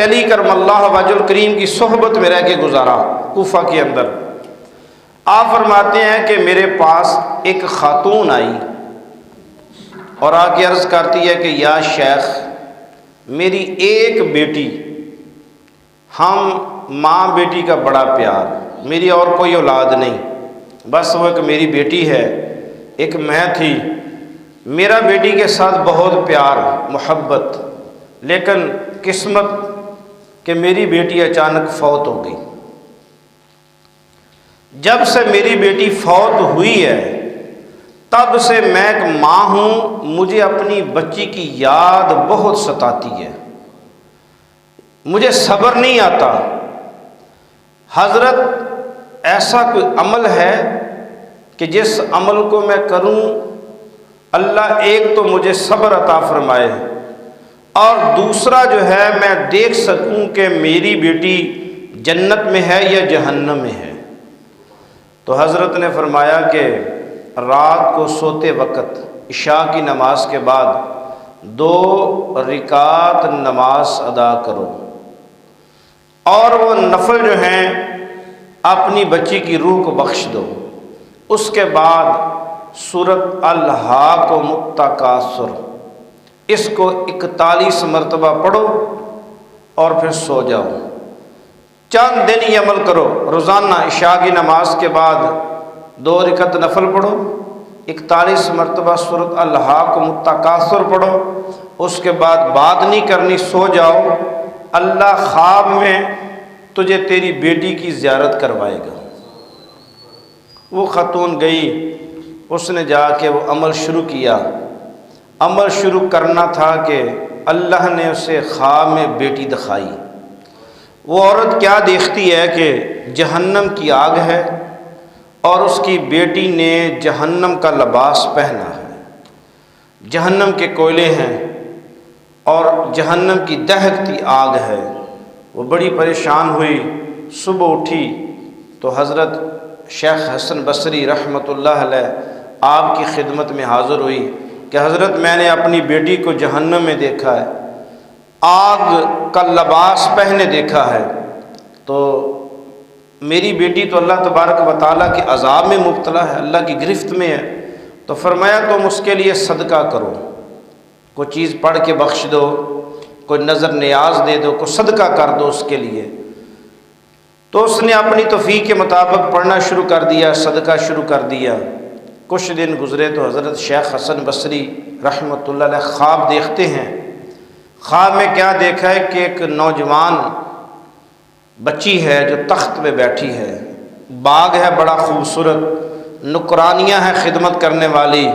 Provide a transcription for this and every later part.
علی کرم اللہ وجہ الکریم کی صحبت میں رہ کے گزارا کوفہ کے اندر۔ آپ فرماتے ہیں کہ میرے پاس ایک خاتون آئی اور آ کے عرض کرتی ہے کہ یا شیخ، میری ایک بیٹی، ہم ماں بیٹی کا بڑا پیار، میری اور کوئی اولاد نہیں، بس وہ ایک میری بیٹی ہے، ایک میں تھی، میرا بیٹی کے ساتھ بہت پیار محبت، لیکن قسمت کہ میری بیٹی اچانک فوت ہو گئی۔ جب سے میری بیٹی فوت ہوئی ہے تب سے میں ایک ماں ہوں، مجھے اپنی بچی کی یاد بہت ستاتی ہے، مجھے صبر نہیں آتا۔ حضرت ایسا کوئی عمل ہے کہ جس عمل کو میں کروں اللہ ایک تو مجھے صبر عطا فرمائے اور دوسرا جو ہے میں دیکھ سکوں کہ میری بیٹی جنت میں ہے یا جہنم میں ہے؟ تو حضرت نے فرمایا کہ رات کو سوتے وقت عشاء کی نماز کے بعد 2 رکعت نماز ادا کرو اور وہ نفل جو ہیں اپنی بچی کی روح کو بخش دو۔ اس کے بعد سورۃ الہاکم التکاثر اس کو 41 مرتبہ پڑھو اور پھر سو جاؤ۔ چند دن یہ عمل کرو، روزانہ عشاء کی نماز کے بعد 2 رکعت نفل پڑھو، 41 مرتبہ سورۃ الہاکم التکاثر پڑھو، اس کے بعد بات نہیں کرنی، سو جاؤ، اللہ خواب میں تجھے تیری بیٹی کی زیارت کروائے گا۔ وہ خاتون گئی، اس نے جا کے وہ عمل شروع کیا۔ عمل شروع کرنا تھا کہ اللہ نے اسے خواب میں بیٹی دکھائی۔ وہ عورت کیا دیکھتی ہے کہ جہنم کی آگ ہے اور اس کی بیٹی نے جہنم کا لباس پہنا ہے، جہنم کے کوئلے ہیں اور جہنم کی دہکتی آگ ہے۔ وہ بڑی پریشان ہوئی، صبح اٹھی تو حضرت شیخ حسن بصری رحمۃ اللہ علیہ آپ کی خدمت میں حاضر ہوئی کہ حضرت میں نے اپنی بیٹی کو جہنم میں دیکھا ہے، آگ کا لباس پہنے دیکھا ہے، تو میری بیٹی تو اللہ تبارک و تعالیٰ کے عذاب میں مبتلا ہے، اللہ کی گرفت میں ہے۔ تو فرمایا تم اس کے لیے صدقہ کرو، کوئی چیز پڑھ کے بخش دو، کوئی نظر نیاز دے دو، کوئی صدقہ کر دو اس کے لیے۔ تو اس نے اپنی توفیق کے مطابق پڑھنا شروع کر دیا، صدقہ شروع کر دیا۔ کچھ دن گزرے تو حضرت شیخ حسن بصری رحمۃ اللہ علیہ خواب دیکھتے ہیں۔ خواب میں کیا دیکھا ہے کہ ایک نوجوان بچی ہے جو تخت پہ بیٹھی ہے، باغ ہے بڑا خوبصورت، نکرانیاں ہیں خدمت کرنے والی،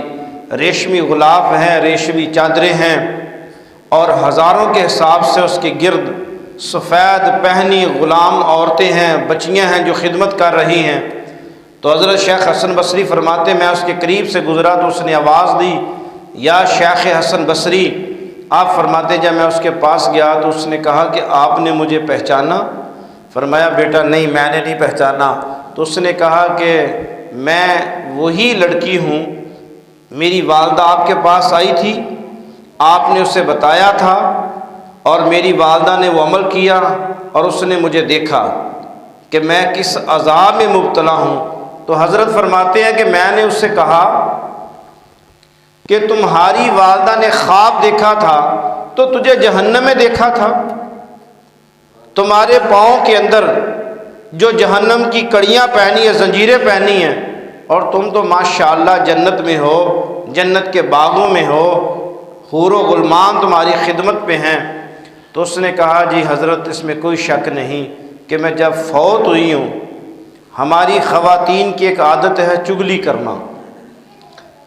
ریشمی غلاف ہیں، ریشمی چادریں ہیں اور ہزاروں کے حساب سے اس کے گرد سفید پہنی غلام عورتیں ہیں، بچیاں ہیں جو خدمت کر رہی ہیں۔ تو حضرت شیخ حسن بصری فرماتے میں اس کے قریب سے گزرا تو اس نے آواز دی، یا شیخ حسن بصری۔ آپ فرماتے جب میں اس کے پاس گیا تو اس نے کہا کہ آپ نے مجھے پہچانا؟ فرمایا بیٹا نہیں، میں نے نہیں پہچانا۔ تو اس نے کہا کہ میں وہی لڑکی ہوں، میری والدہ آپ کے پاس آئی تھی، آپ نے اسے بتایا تھا اور میری والدہ نے وہ عمل کیا اور اس نے مجھے دیکھا کہ میں کس عذاب میں مبتلا ہوں۔ تو حضرت فرماتے ہیں کہ میں نے اس سے کہا کہ تمہاری والدہ نے خواب دیکھا تھا تو تجھے جہنم میں دیکھا تھا، تمہارے پاؤں کے اندر جو جہنم کی کڑیاں پہنی ہیں، زنجیریں پہنی ہیں، اور تم تو ماشاءاللہ جنت میں ہو، جنت کے باغوں میں ہو، حور و غلمان تمہاری خدمت پہ ہیں۔ تو اس نے کہا جی حضرت اس میں کوئی شک نہیں کہ میں جب فوت ہوئی ہوں، ہماری خواتین کی ایک عادت ہے چغلی کرنا،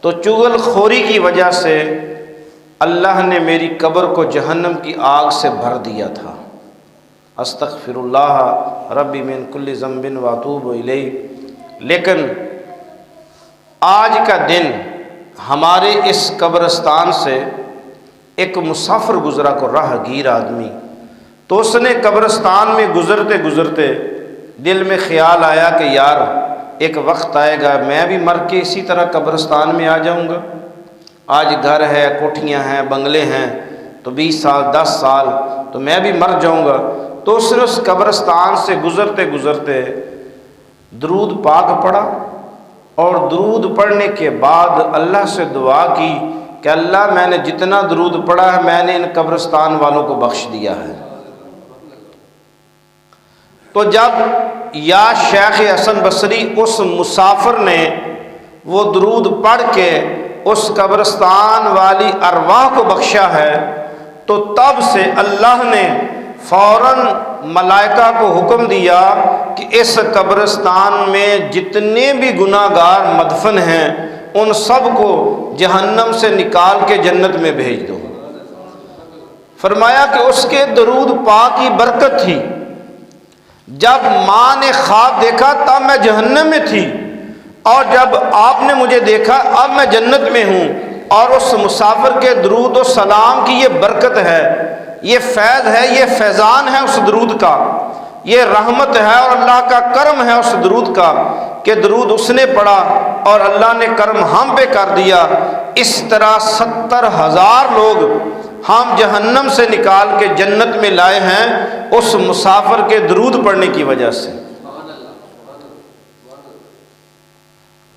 تو چغل خوری کی وجہ سے اللہ نے میری قبر کو جہنم کی آگ سے بھر دیا تھا۔ استغفر اللہ ربی من کل ذنب واتوب الیہ۔ لیکن آج کا دن ہمارے اس قبرستان سے ایک مسافر گزرا کو راہ گیر آدمی، تو اس نے قبرستان میں گزرتے گزرتے دل میں خیال آیا کہ یار ایک وقت آئے گا میں بھی مر کے اسی طرح قبرستان میں آ جاؤں گا۔ آج گھر ہے، کوٹھیاں ہیں، بنگلے ہیں، تو 20 سال 10 سال تو میں بھی مر جاؤں گا۔ تو اس نے اس قبرستان سے گزرتے گزرتے درود پاک پڑھا، اور درود پڑھنے کے بعد اللہ سے دعا کی کہ اللہ میں نے جتنا درود پڑھا ہے میں نے ان قبرستان والوں کو بخش دیا ہے۔ تو جب یا شیخ حسن بصری اس مسافر نے وہ درود پڑھ کے اس قبرستان والی ارواح کو بخشا ہے، تو تب سے اللہ نے فوراً ملائکہ کو حکم دیا کہ اس قبرستان میں جتنے بھی گناہ گار مدفن ہیں ان سب کو جہنم سے نکال کے جنت میں بھیج دو۔ فرمایا کہ اس کے درود پاک کی برکت تھی، جب ماں نے خواب دیکھا تب میں جہنم میں تھی، اور جب آپ نے مجھے دیکھا اب میں جنت میں ہوں۔ اور اس مسافر کے درود و سلام کی یہ برکت ہے، یہ فیض ہے، یہ فیضان ہے اس درود کا، یہ رحمت ہے اور اللہ کا کرم ہے اس درود کا کہ درود اس نے پڑھا اور اللہ نے کرم ہم پہ کر دیا۔ اس طرح 70,000 لوگ ہم جہنم سے نکال کے جنت میں لائے ہیں اس مسافر کے درود پڑھنے کی وجہ سے۔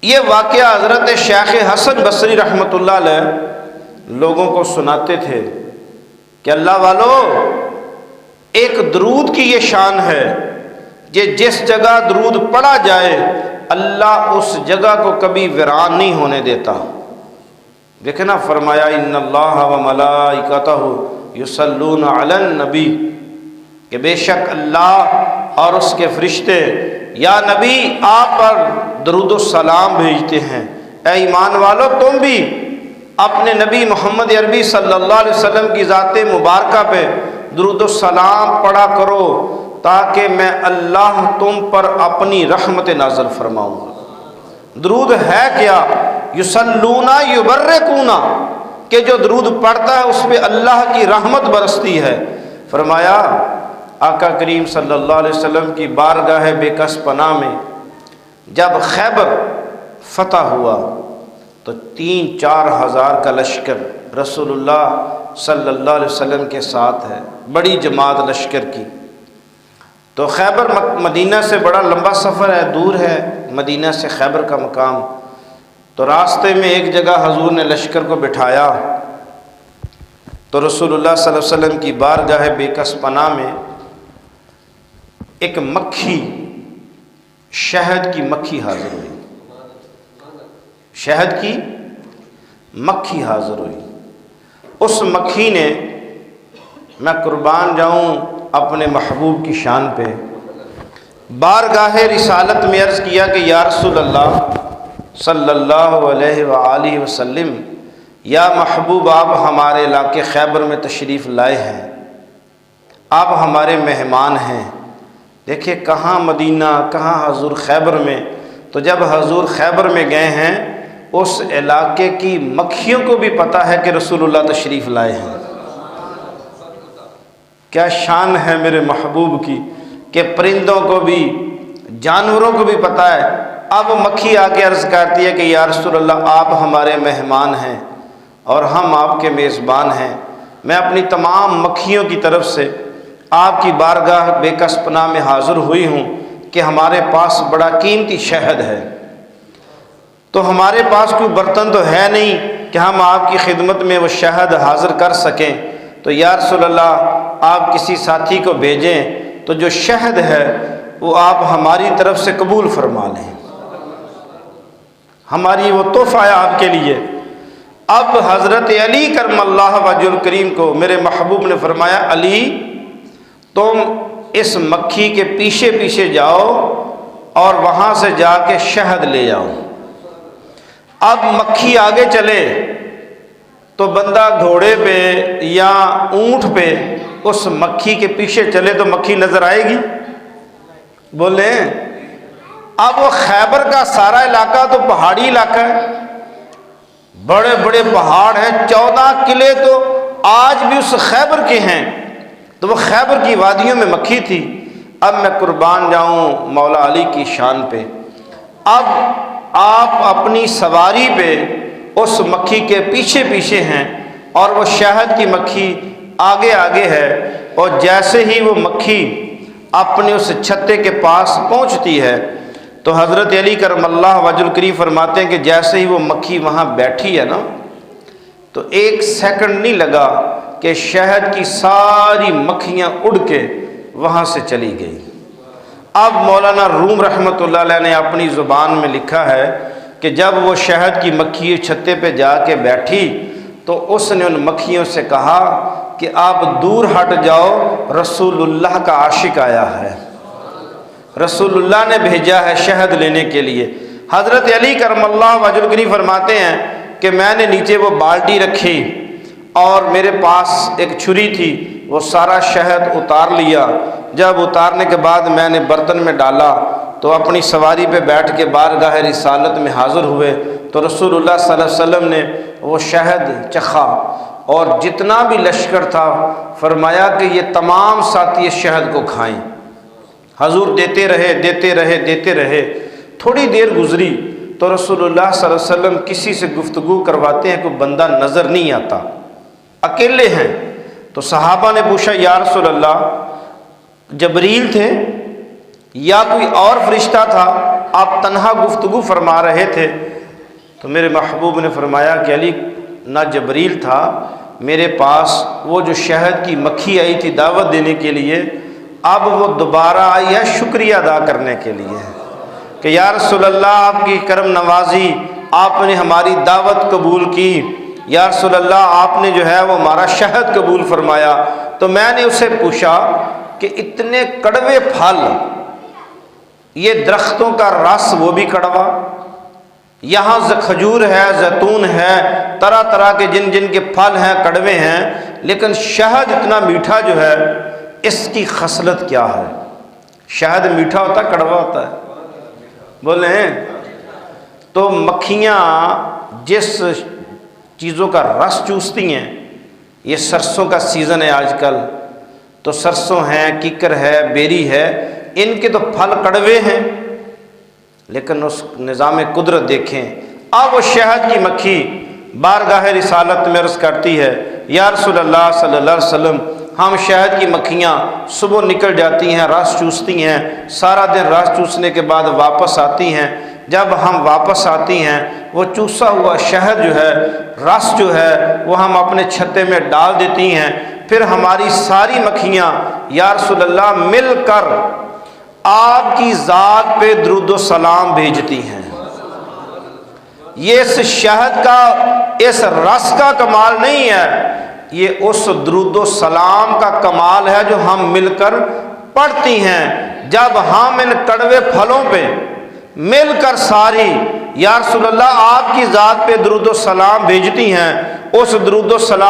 یہ واقعہ حضرت شیخ حسن بصری رحمۃ اللہ علیہ لوگوں کو سناتے تھے کہ اللہ والو، ایک درود کی یہ شان ہے کہ جس جگہ درود پڑھا جائے اللہ اس جگہ کو کبھی ویران نہیں ہونے دیتا۔ دیکھنا فرمایا ان اللہ و ملائکتہ یصلون علی النبی، کہ بے شک اللہ اور اس کے فرشتے یا نبی آپ پر درود و سلام بھیجتے ہیں۔ اے ایمان والو، تم بھی اپنے نبی محمد عربی صلی اللہ علیہ وسلم کی ذات مبارکہ پہ درود و سلام پڑھا کرو تاکہ میں اللہ تم پر اپنی رحمت نازل فرماؤں گا۔ درود ہے کیا؟ یصلون یبرکون، کہ جو درود پڑھتا ہے اس پہ اللہ کی رحمت برستی ہے۔ فرمایا آقا کریم صلی اللہ علیہ وسلم کی بارگاہ بے کس پناہ میں جب خیبر فتح ہوا تو 3-4 ہزار کا لشکر رسول اللہ صلی اللہ علیہ وسلم کے ساتھ ہے، بڑی جماعت لشکر کی۔ تو خیبر مدینہ سے بڑا لمبا سفر ہے، دور ہے مدینہ سے خیبر کا مقام۔ تو راستے میں ایک جگہ حضور نے لشکر کو بٹھایا، تو رسول اللہ صلی اللہ علیہ وسلم کی بارگاہ بے کس پناہ میں ایک مکھی، شہد کی مکھی حاضر ہوئی، شہد کی مکھی حاضر ہوئی۔ اس مکھی نے، میں قربان جاؤں اپنے محبوب کی شان پہ، بارگاہ رسالت میں عرض کیا کہ یا رسول اللہ صلی اللہ علیہ وآلہ وسلم، یا محبوب آپ ہمارے علاقے خیبر میں تشریف لائے ہیں، آپ ہمارے مہمان ہیں۔ دیکھیں کہاں مدینہ، کہاں حضور خیبر میں۔ تو جب حضور خیبر میں گئے ہیں اس علاقے کی مکھیوں کو بھی پتہ ہے کہ رسول اللہ تشریف لائے ہیں۔ کیا شان ہے میرے محبوب کی کہ پرندوں کو بھی، جانوروں کو بھی پتہ ہے۔ اب مکھی آ کے عرض کرتی ہے کہ یا رسول اللہ آپ ہمارے مہمان ہیں اور ہم آپ کے میزبان ہیں، میں اپنی تمام مکھیوں کی طرف سے آپ کی بارگاہ بے کس پناہ میں حاضر ہوئی ہوں کہ ہمارے پاس بڑا قیمتی شہد ہے، تو ہمارے پاس کوئی برتن تو ہے نہیں کہ ہم آپ کی خدمت میں وہ شہد حاضر کر سکیں، تو یا رسول اللہ آپ کسی ساتھی کو بھیجیں تو جو شہد ہے وہ آپ ہماری طرف سے قبول فرما لیں، ہماری وہ تحفہ ہے آپ کے لیے۔ اب حضرت علی کرم اللہ وجہ الکریم کو میرے محبوب نے فرمایا علی تم اس مکھی کے پیچھے پیچھے جاؤ اور وہاں سے جا کے شہد لے جاؤ۔ اب مکھی آگے چلے تو بندہ گھوڑے پہ یا اونٹ پہ اس مکھی کے پیچھے چلے تو مکھی نظر آئے گی؟ بولیں۔ اب وہ خیبر کا سارا علاقہ تو پہاڑی علاقہ ہے، بڑے بڑے پہاڑ ہیں، 14 قلعے تو آج بھی اس خیبر کے ہیں، تو وہ خیبر کی وادیوں میں مکھی تھی۔ اب میں قربان جاؤں مولا علی کی شان پہ، اب آپ اپنی سواری پہ اس مکھی کے پیچھے پیچھے ہیں اور وہ شہد کی مکھی آگے آگے ہے، اور جیسے ہی وہ مکھی اپنے اس چھتے کے پاس پہنچتی ہے تو حضرت علی کرم اللہ وجہ الکریم فرماتے ہیں کہ جیسے ہی وہ مکھی وہاں بیٹھی ہے نا تو 1 سیکنڈ نہیں لگا کہ شہد کی ساری مکھیاں اڑ کے وہاں سے چلی گئی۔ اب مولانا روم رحمۃ اللہ علیہ نے اپنی زبان میں لکھا ہے کہ جب وہ شہد کی مکھی چھتے پہ جا کے بیٹھی تو اس نے ان مکھیوں سے کہا کہ آپ دور ہٹ جاؤ، رسول اللہ کا عاشق آیا ہے، رسول اللہ نے بھیجا ہے شہد لینے کے لیے۔ حضرت علی کرم اللہ وجہ الکریم فرماتے ہیں کہ میں نے نیچے وہ بالٹی رکھی اور میرے پاس ایک چھری تھی، وہ سارا شہد اتار لیا۔ جب اتارنے کے بعد میں نے برتن میں ڈالا تو اپنی سواری پہ بیٹھ کے بارگاہ رسالت میں حاضر ہوئے تو رسول اللہ صلی اللہ علیہ وسلم نے وہ شہد چکھا اور جتنا بھی لشکر تھا فرمایا کہ یہ تمام ساتھی اس شہد کو کھائیں۔ حضور دیتے رہے دیتے رہے دیتے رہے، تھوڑی دیر گزری تو رسول اللہ صلی اللہ علیہ وسلم کسی سے گفتگو کرواتے ہیں، کوئی بندہ نظر نہیں آتا، اکیلے ہیں۔ تو صحابہ نے پوچھا یا رسول اللہ جبریل تھے یا کوئی اور فرشتہ تھا، آپ تنہا گفتگو فرما رہے تھے؟ تو میرے محبوب نے فرمایا کہ علی نہ جبریل تھا، میرے پاس وہ جو شہد کی مکھی آئی تھی دعوت دینے کے لیے، اب وہ دوبارہ آئی ہے شکریہ ادا کرنے کے لیے کہ یا رسول اللہ آپ کی کرم نوازی، آپ نے ہماری دعوت قبول کی، یا رسول اللہ آپ نے جو ہے وہ ہمارا شہد قبول فرمایا۔ تو میں نے اسے پوچھا کہ اتنے کڑوے پھل، یہ درختوں کا رس وہ بھی کڑوا، یہاں کھجور ہے، زیتون ہے، طرح طرح کے جن جن کے پھل ہیں کڑوے ہیں، لیکن شہد اتنا میٹھا جو ہے، اس کی خصلت کیا ہے؟ شہد میٹھا ہوتا ہے کڑوا ہوتا ہے؟ بولیں۔ تو مکھیاں جس چیزوں کا رس چوستی ہیں، یہ سرسوں کا سیزن ہے آج کل، تو سرسوں ہیں، ککر ہے، بیری ہے، ان کے تو پھل کڑوے ہیں، لیکن اس نظام قدرت دیکھیں۔ اب وہ شہد کی مکھی بارگاہ رسالت میں عرض کرتی ہے یا رسول اللہ صلی اللہ علیہ وسلم ہم شہد کی مکھیاں صبح نکل جاتی ہیں، رس چوستی ہیں، سارا دن رس چوسنے کے بعد واپس آتی ہیں، جب ہم واپس آتی ہیں وہ چوسا ہوا شہد جو ہے، رس جو ہے، وہ ہم اپنے چھتے میں ڈال دیتی ہیں، پھر ہماری ساری مکھیاں یا رسول اللہ مل کر آپ کی ذات پہ درود و سلام بھیجتی ہیں۔ یہ اس شہد کا، اس رس کا کمال نہیں ہے، یہ اس درود و سلام کا کمال ہے جو ہم مل کر پڑھتی ہیں۔ جب ہم ان کڑوے پھلوں پہ مل کر ساری یا رسول اللہ آپ کی ذات پہ درود و سلام بھیجتی ہیں، اس درود و سلام